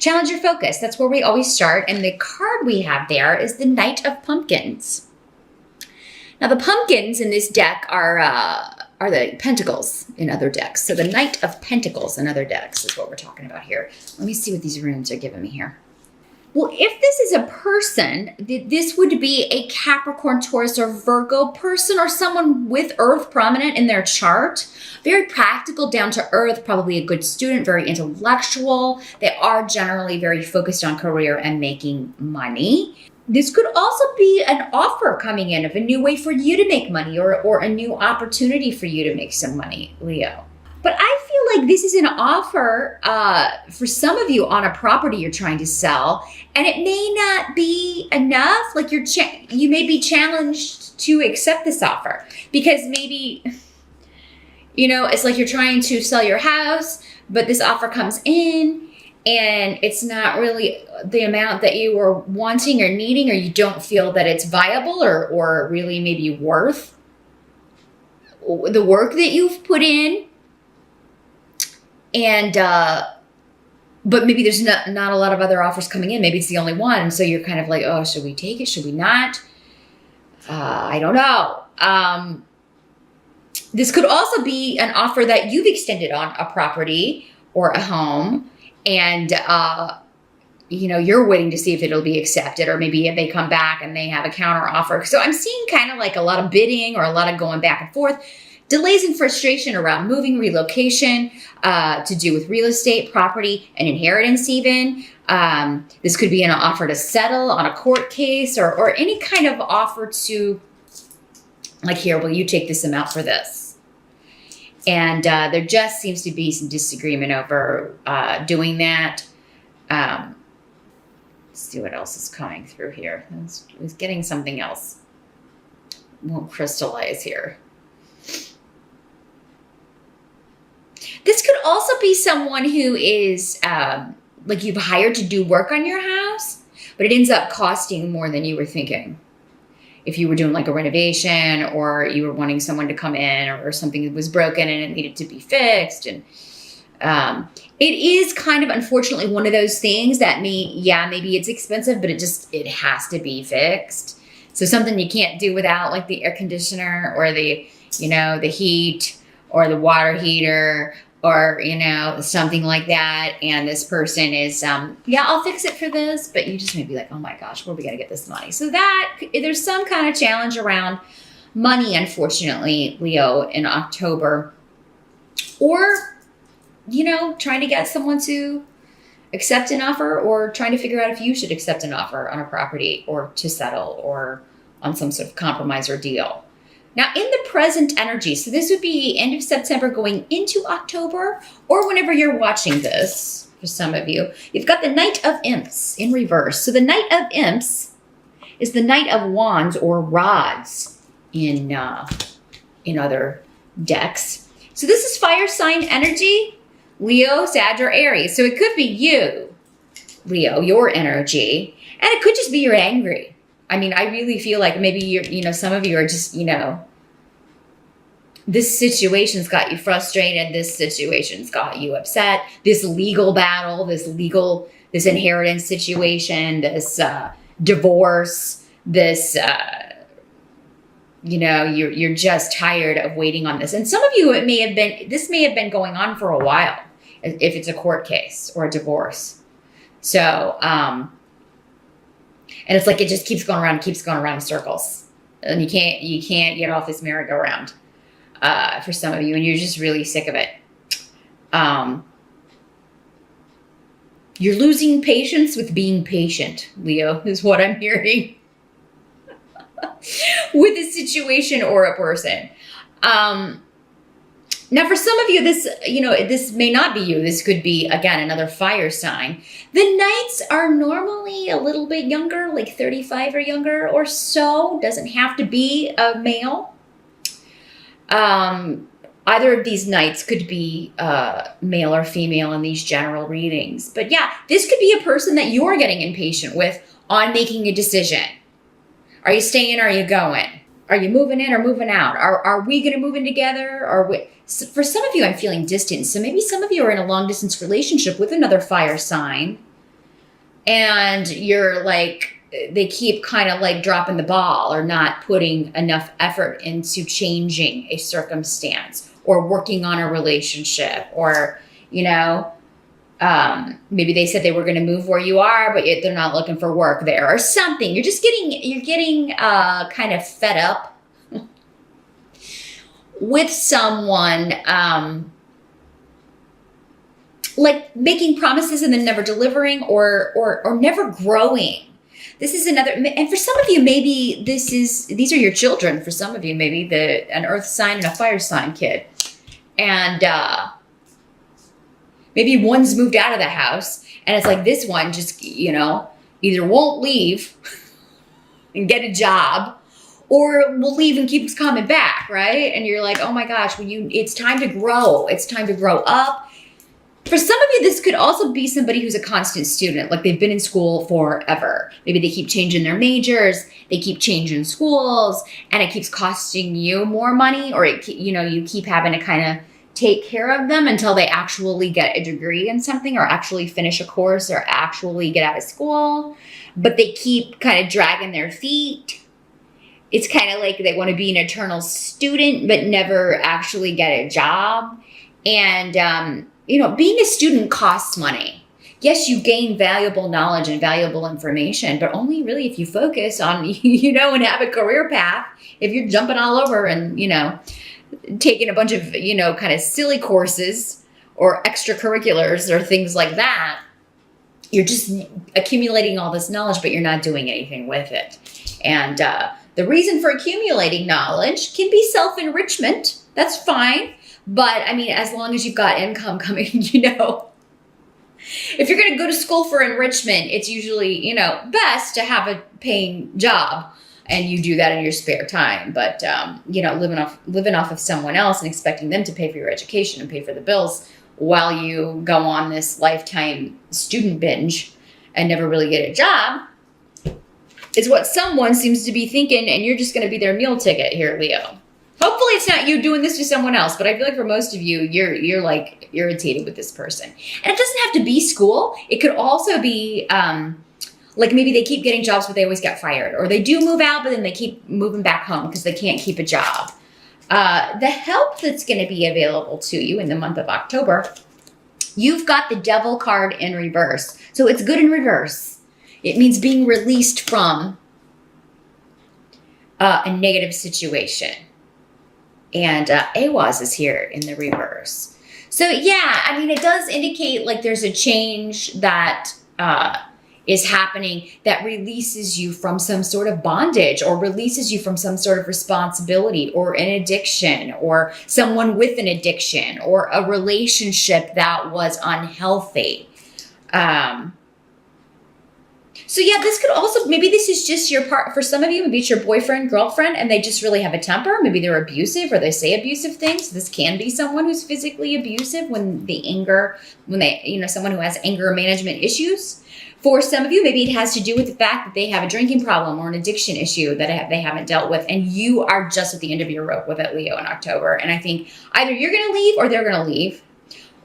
Challenge your focus. That's where we always start. And the card we have there is the Knight of Pumpkins. Now, the pumpkins in this deck are the pentacles in other decks. So the Knight of Pentacles in other decks is what we're talking about here. Let me see what these runes are giving me here. Well, if this is a person, this would be a Capricorn, Taurus, or Virgo person, or someone with Earth prominent in their chart. Very practical, down to earth, probably a good student, very intellectual. They are generally very focused on career and making money. This could also be an offer coming in of a new way for you to make money, or a new opportunity for you to make some money, Leo. But I feel like this is an offer for some of you on a property you're trying to sell, and it may not be enough. Like you may be challenged to accept this offer because maybe, it's like you're trying to sell your house, but this offer comes in and it's not really the amount that you were wanting or needing, or you don't feel that it's viable or really maybe worth the work that you've put in. And, but maybe there's not a lot of other offers coming in. Maybe it's the only one. So you're kind of like, oh, should we take it? Should we not? I don't know. This could also be an offer that you've extended on a property or a home, and, you're waiting to see if it'll be accepted, or maybe if they come back and they have a counter offer. So I'm seeing kind of like a lot of bidding or a lot of going back and forth. Delays and frustration around moving, relocation, to do with real estate, property, and inheritance even. This could be an offer to settle on a court case, or any kind of offer to, like, here, will you take this amount for this? And there just seems to be some disagreement over doing that. Let's see what else is coming through here. I was getting something else. Won't crystallize here. This could also be someone who is like you've hired to do work on your house, but it ends up costing more than you were thinking. If you were doing like a renovation, or you were wanting someone to come in, or something was broken and it needed to be fixed. And it is kind of, unfortunately, one of those things that maybe it's expensive, but it has to be fixed. So something you can't do without, like the air conditioner, or the heat, or the water heater, or, something like that. And this person is, I'll fix it for this, but you just may be like, oh my gosh, where are we going to get this money? So that there's some kind of challenge around money, unfortunately, Leo, in October. Or, trying to get someone to accept an offer, or trying to figure out if you should accept an offer on a property, or to settle, or on some sort of compromise or deal. Now, in the present energy, so this would be end of September going into October, or whenever you're watching this, for some of you, you've got the Knight of Imps in reverse. So the Knight of Imps is the Knight of Wands or rods in other decks. So this is fire sign energy, Leo, Sag, or Aries. So it could be you, Leo, your energy, and it could just be you're angry. I mean, I really feel like maybe some of you are just, this situation's got you frustrated. This situation's got you upset. This legal battle, this inheritance situation, this divorce, this, you're just tired of waiting on this. And some of you, this may have been going on for a while, if it's a court case or a divorce. So, and it's like it just keeps going around in circles, and you can't get off this merry-go-round for some of you, and you're just really sick of it. You're losing patience with being patient, Leo, is what I'm hearing with a situation or a person. Now, for some of you, this may not be you. This could be, again, another fire sign. The Knights are normally a little bit younger, like 35 or younger or so. Doesn't have to be a male. Either of these Knights could be male or female in these general readings. But yeah, this could be a person that you're getting impatient with on making a decision. Are you staying or are you going? Are you moving in or moving out? Are we going to move in together? For some of you, I'm feeling distant. So maybe some of you are in a long distance relationship with another fire sign. and you're like, they keep kind of like dropping the ball or not putting enough effort into changing a circumstance or working on a relationship, or, you know, maybe they said they were going to move where you are, but they're not looking for work there or something. You're getting kind of fed up with someone, like making promises and then never delivering, or never growing. This is another, and for some of you, maybe these are your children. For some of you, maybe an earth sign and a fire sign kid. And maybe one's moved out of the house, and it's like this one just, you know, either won't leave and get a job, or will leave and keeps coming back, right? And you're like, oh my gosh, it's time to grow. It's time to grow up. For some of you, this could also be somebody who's a constant student, like they've been in school forever. Maybe they keep changing their majors, they keep changing schools, and it keeps costing you more money, or you keep having to kind of take care of them until they actually get a degree in something, or actually finish a course, or actually get out of school. But they keep kind of dragging their feet. It's kind of like they want to be an eternal student, but never actually get a job. And, being a student costs money. Yes, you gain valuable knowledge and valuable information, but only really if you focus on, and have a career path. If you're jumping all over and, taking a bunch of, kind of silly courses or extracurriculars or things like that, you're just accumulating all this knowledge, but you're not doing anything with it. And the reason for accumulating knowledge can be self-enrichment. That's fine. But I mean, as long as you've got income coming, if you're going to go to school for enrichment, it's usually, best to have a paying job, and you do that in your spare time. But, living off of someone else and expecting them to pay for your education and pay for the bills while you go on this lifetime student binge and never really get a job is what someone seems to be thinking, and you're just going to be their meal ticket here, Leo. Hopefully it's not you doing this to someone else, but I feel like for most of you, you're like irritated with this person. And it doesn't have to be school. It could also be like maybe they keep getting jobs, but they always get fired. Or they do move out, but then they keep moving back home because they can't keep a job. The help that's going to be available to you in the month of October, you've got the Devil card in reverse. So it's good in reverse. It means being released from a negative situation. And Awaz is here in the reverse. So yeah, I mean, it does indicate like there's a change that is happening that releases you from some sort of bondage, or releases you from some sort of responsibility, or an addiction, or someone with an addiction, or a relationship that was unhealthy. So yeah, this could also, maybe this is just your part. For some of you, maybe it's your boyfriend, girlfriend, and they just really have a temper. Maybe they're abusive, or they say abusive things. This can be someone who's physically abusive when someone who has anger management issues. For some of you, maybe it has to do with the fact that they have a drinking problem or an addiction issue that they haven't dealt with, and you are just at the end of your rope with it, Leo, in October. And I think either you're going to leave or they're going to leave.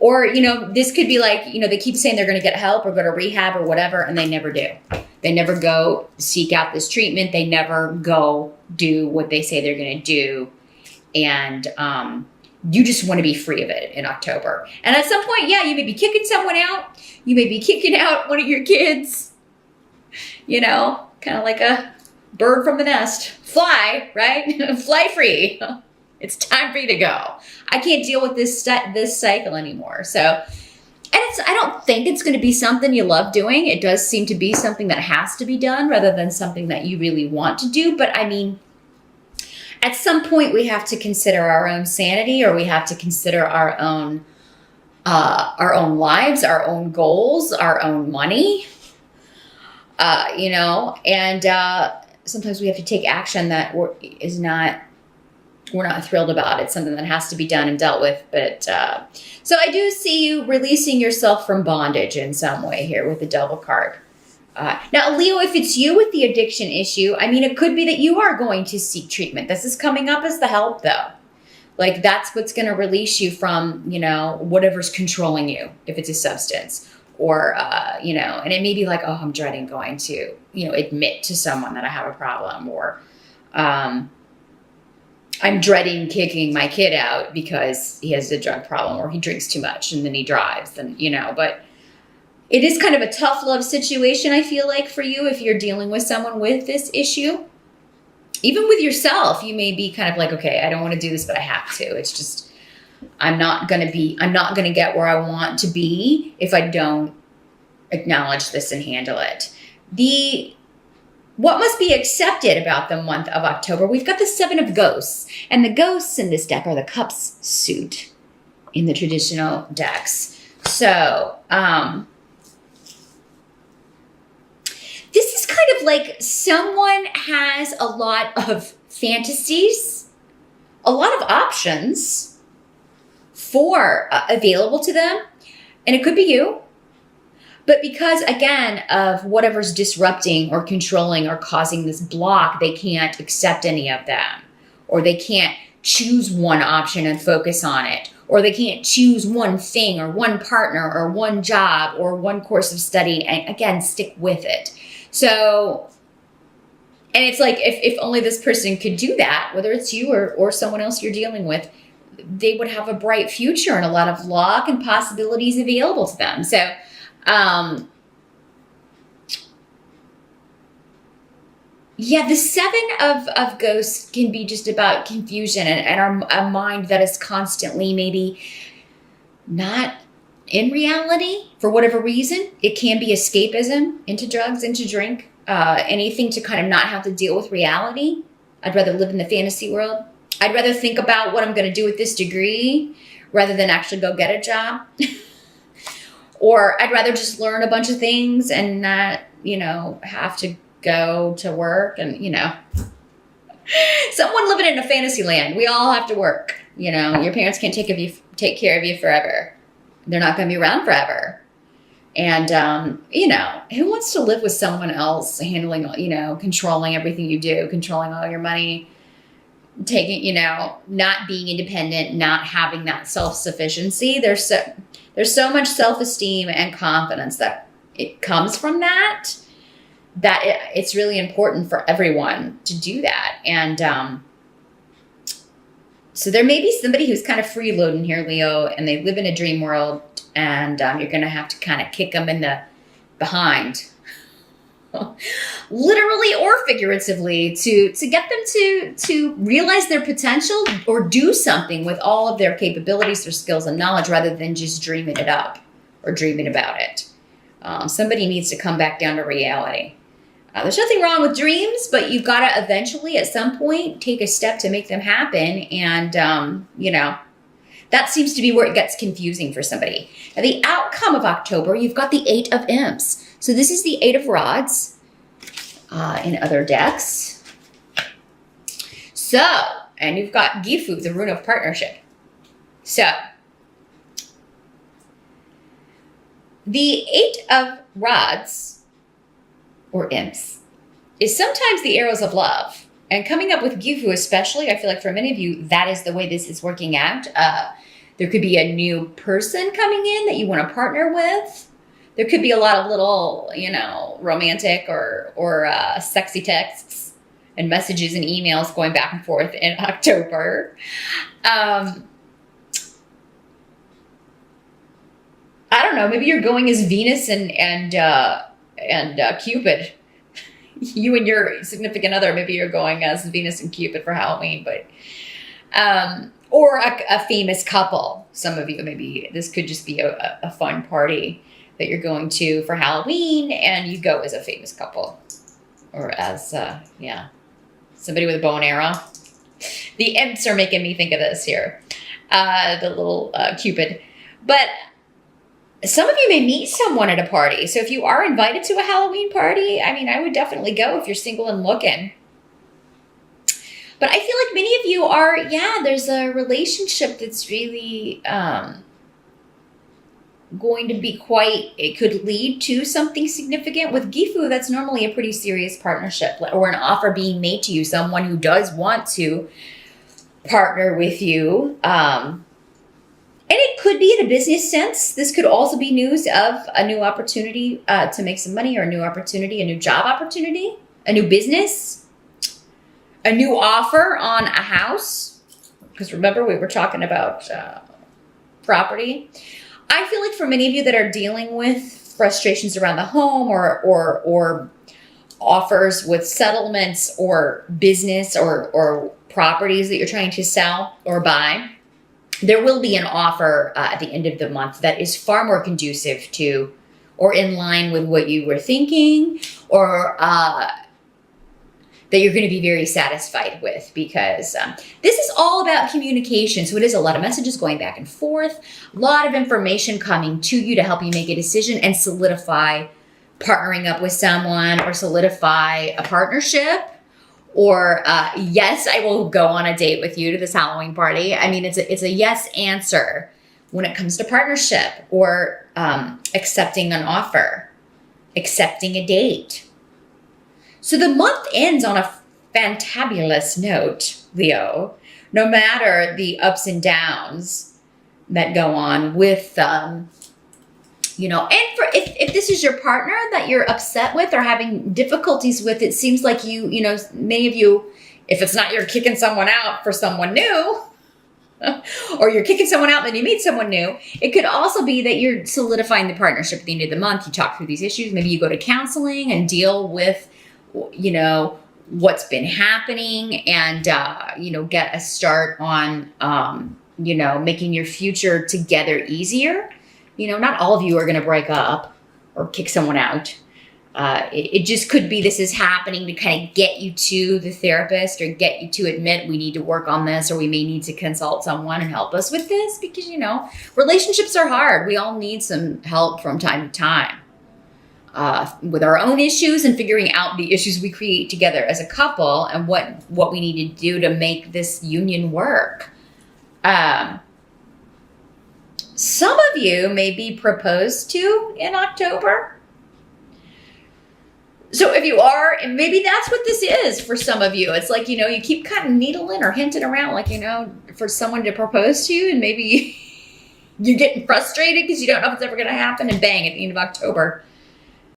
Or, this could be like, they keep saying they're going to get help or go to rehab or whatever, and they never do. They never go seek out this treatment. They never go do what they say they're going to do. And you just want to be free of it in October. And at some point, yeah, you may be kicking someone out. You may be kicking out one of your kids, kind of like a bird from the nest. Fly, right? Fly free. It's time for you to go. I can't deal with this cycle anymore. So, and I don't think it's going to be something you love doing. It does seem to be something that has to be done rather than something that you really want to do. But I mean, at some point we have to consider our own sanity, or we have to consider our own lives, our own goals, our own money, and sometimes we have to take action that we're not thrilled about. It's something that has to be done and dealt with. But so I do see you releasing yourself from bondage in some way here with the Devil card. Now, Leo, if it's you with the addiction issue, I mean, it could be that you are going to seek treatment. This is coming up as the help, though. Like, that's what's going to release you from, whatever's controlling you, if it's a substance, or, and it may be like, oh, I'm dreading going to, admit to someone that I have a problem, or I'm dreading kicking my kid out because he has a drug problem or he drinks too much and then he drives, but it is kind of a tough love situation, I feel like, for you if you're dealing with someone with this issue. Even with yourself, you may be kind of like, okay, I don't want to do this, but I have to. It's just, I'm not going to get where I want to be if I don't acknowledge this and handle it. What must be accepted about the month of October? We've got the Seven of Ghosts, and the ghosts in this deck are the Cups suit in the traditional decks. So, this is kind of like someone has a lot of fantasies, a lot of options for available to them. And it could be you. But because, again, of whatever's disrupting or controlling or causing this block, they can't accept any of them. Or they can't choose one option and focus on it. Or they can't choose one thing or one partner or one job or one course of study and, again, stick with it. So, and it's like, if only this person could do that, whether it's you or someone else you're dealing with, they would have a bright future and a lot of luck and possibilities available to them. So, the Seven of Ghosts can be just about confusion and a mind that is constantly maybe not in reality for whatever reason. It can be escapism into drugs, into drink, anything to kind of not have to deal with reality. I'd rather live in the fantasy world. I'd rather think about what I'm going to do with this degree rather than actually go get a job. Or I'd rather just learn a bunch of things and not, have to go to work and, someone living in a fantasy land. We all have to work. Your parents can't take care of you forever. They're not going to be around forever. And, who wants to live with someone else handling, controlling everything you do, controlling all your money, taking, not being independent, not having that self-sufficiency. There's so much self-esteem and confidence that it comes from that it's really important for everyone to do that. And so there may be somebody who's kind of freeloading here, Leo, and they live in a dream world, and you're going to have to kind of kick them in the behind, literally or figuratively, to get them to realize their potential or do something with all of their capabilities, their skills and knowledge, rather than just dreaming it up or dreaming about it. Somebody needs to come back down to reality. There's nothing wrong with dreams, but you've got to eventually, at some point, take a step to make them happen. And, that seems to be where it gets confusing for somebody. Now, the outcome of October, you've got the Eight of Imps. So this is the Eight of Rods in other decks. So, and you've got Gifu, the rune of partnership. So, the Eight of Rods, or imps, is sometimes the arrows of love. And coming up with Gifu especially, I feel like for many of you, that is the way this is working out. There could be a new person coming in that you want to partner with. There could be a lot of little, romantic or sexy texts and messages and emails going back and forth in October. I don't know, maybe you're going as Venus and Cupid. You and your significant other, maybe you're going as Venus and Cupid for Halloween, but or a famous couple. Some of you, maybe this could just be a fun party that you're going to for Halloween, and you go as a famous couple, or as somebody with a bow and arrow. The imps are making me think of this here, the little Cupid, but. Some of you may meet someone at a party. So if you are invited to a Halloween party, I would definitely go if you're single and looking. But I feel like many of you are, there's a relationship that's really going to be it could lead to something significant. With Gifu, that's normally a pretty serious partnership or an offer being made to you, someone who does want to partner with you. And it could be in a business sense. This could also be news of a new opportunity to make some money, or a new opportunity, a new job opportunity, a new business, a new offer on a house. Because remember, we were talking about property. I feel like for many of you that are dealing with frustrations around the home, or offers with settlements or business or properties that you're trying to sell or buy, there will be an offer at the end of the month that is far more conducive to or in line with what you were thinking, or that you're going to be very satisfied with, because this is all about communication. So it is a lot of messages going back and forth, a lot of information coming to you to help you make a decision and solidify partnering up with someone, or solidify a partnership, or yes, I will go on a date with you to this Halloween party. I mean, it's a yes answer when it comes to partnership, or accepting an offer, accepting a date. So the month ends on a fantabulous note, Leo, no matter the ups and downs that go on with, and for if this is your partner that you're upset with or having difficulties with, it seems like many of you, if it's not you're kicking someone out for someone new, or you're kicking someone out and then you meet someone new, it could also be that you're solidifying the partnership at the end of the month. You talk through these issues. Maybe you go to counseling and deal with what's been happening, and get a start on making your future together easier. Not all of you are going to break up or kick someone out. It just could be this is happening to kind of get you to the therapist, or get you to admit we need to work on this, or we may need to consult someone and help us with this, because relationships are hard. We all need some help from time to time. With our own issues, and figuring out the issues we create together as a couple, and what we need to do to make this union work. Some of you may be proposed to in October. So if you are, and maybe that's what this is for some of you. It's like, you keep kind of needling or hinting around, like, for someone to propose to you, and maybe you're getting frustrated because you don't know if it's ever going to happen, and bang, at the end of October,